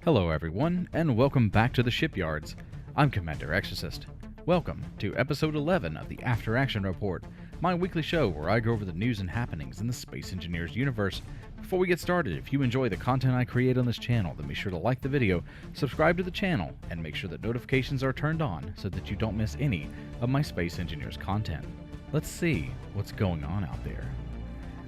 Hello everyone, and welcome back to the Shipyards. I'm Commander Exorcist. Welcome to episode 11 of the After Action Report, my weekly show where I go over the news and happenings in the Space Engineers universe. Before we get started, if you enjoy the content I create on this channel, then be sure to like the video, subscribe to the channel, and make sure that notifications are turned on so that you don't miss any of my Space Engineers content. Let's see what's going on out there.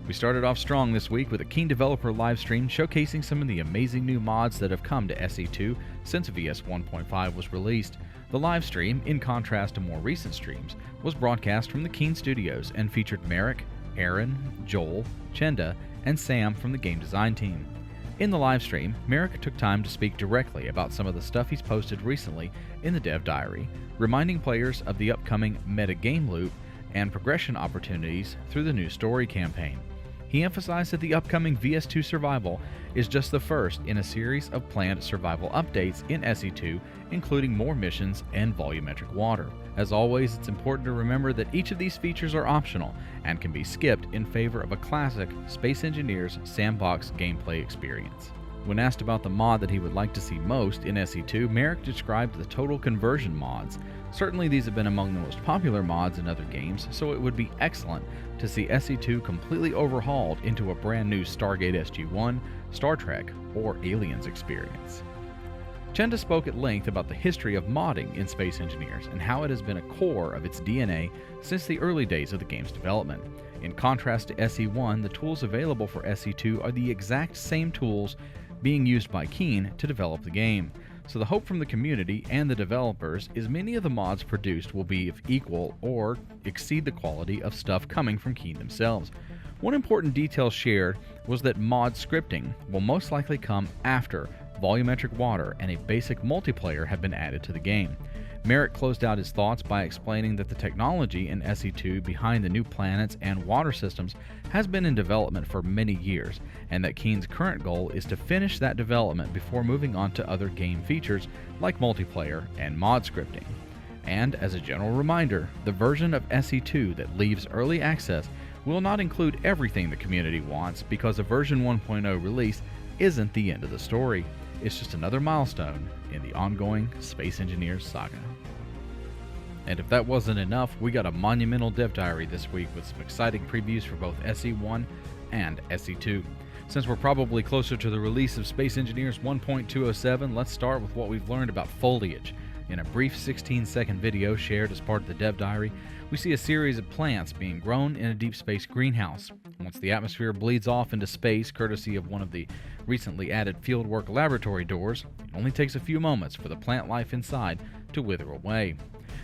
We started off strong this week with a Keen developer livestream showcasing some of the amazing new mods that have come to SE2 since VS 1.5 was released. The livestream, in contrast to more recent streams, was broadcast from the Keen studios and featured Merrick, Aaron, Joel, Chenda, and Sam from the game design team. In the livestream, Merrick took time to speak directly about some of the stuff he's posted recently in the dev diary, reminding players of the upcoming meta game loop and progression opportunities through the new story campaign. He emphasized that the upcoming VS2 Survival is just the first in a series of planned survival updates in SE2, including more missions and volumetric water. As always, it's important to remember that each of these features are optional and can be skipped in favor of a classic Space Engineers sandbox gameplay experience. When asked about the mod that he would like to see most in SE2, Merrick described the total conversion mods. Certainly these have been among the most popular mods in other games, so it would be excellent to see SE2 completely overhauled into a brand new Stargate SG-1, Star Trek, or Aliens experience. Chenda spoke at length about the history of modding in Space Engineers and how it has been a core of its DNA since the early days of the game's development. In contrast to SE1, the tools available for SE2 are the exact same tools being used by Keen to develop the game. So the hope from the community and the developers is many of the mods produced will be of equal or exceed the quality of stuff coming from Keen themselves. One important detail shared was that mod scripting will most likely come after volumetric water and a basic multiplayer have been added to the game. Merrick closed out his thoughts by explaining that the technology in SE2 behind the new planets and water systems has been in development for many years, and that Keen's current goal is to finish that development before moving on to other game features like multiplayer and mod scripting. And as a general reminder, the version of SE2 that leaves early access will not include everything the community wants, because a version 1.0 release isn't the end of the story. It's just another milestone in the ongoing Space Engineers saga. And if that wasn't enough, we got a monumental dev diary this week with some exciting previews for both SE1 and SE2. Since we're probably closer to the release of Space Engineers 1.207, let's start with what we've learned about foliage. In a brief 16-second video shared as part of the dev diary, we see a series of plants being grown in a deep space greenhouse. Once the atmosphere bleeds off into space, courtesy of one of the recently added fieldwork laboratory doors, it only takes a few moments for the plant life inside to wither away.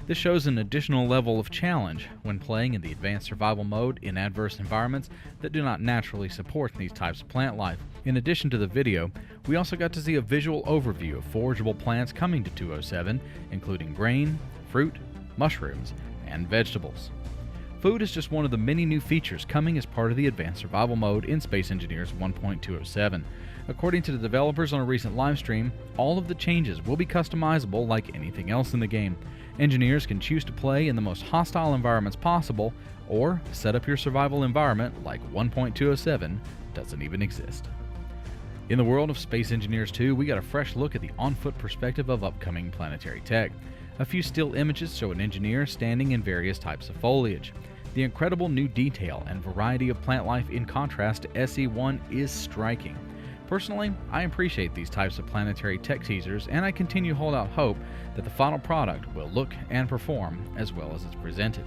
This shows an additional level of challenge when playing in the advanced survival mode in adverse environments that do not naturally support these types of plant life. In addition to the video, we also got to see a visual overview of forageable plants coming to 207, including grain, fruit, mushrooms, and vegetables. Food is just one of the many new features coming as part of the advanced survival mode in Space Engineers 1.207. According to the developers on a recent livestream, all of the changes will be customizable like anything else in the game. Engineers can choose to play in the most hostile environments possible, or set up your survival environment like 1.207 doesn't even exist. In the world of Space Engineers 2, we got a fresh look at the on-foot perspective of upcoming planetary tech. A few still images show an engineer standing in various types of foliage. The incredible new detail and variety of plant life in contrast to SE1 is striking. Personally, I appreciate these types of planetary tech teasers, and I continue to hold out hope that the final product will look and perform as well as it's presented.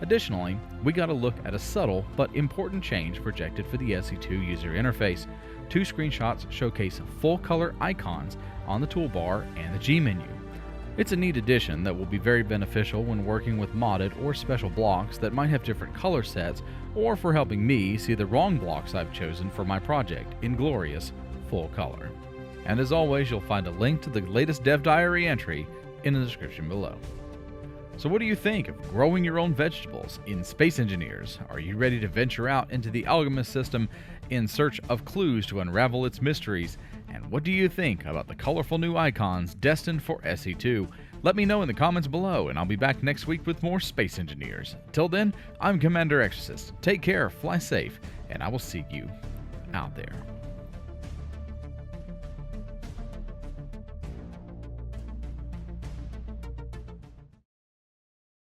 Additionally, we got a look at a subtle but important change projected for the SE2 user interface. Two screenshots showcase full-color icons on the toolbar and the G menu. It's a neat addition that will be very beneficial when working with modded or special blocks that might have different color sets, or for helping me see the wrong blocks I've chosen for my project in glorious full color. And as always, you'll find a link to the latest dev diary entry in the description below. So what do you think of growing your own vegetables in Space Engineers? Are you ready to venture out into the Alchemist system in search of clues to unravel its mysteries? And what do you think about the colorful new icons destined for SE2? Let me know in the comments below, and I'll be back next week with more Space Engineers. Till then, I'm Commander Exorcist. Take care, fly safe, and I will see you out there.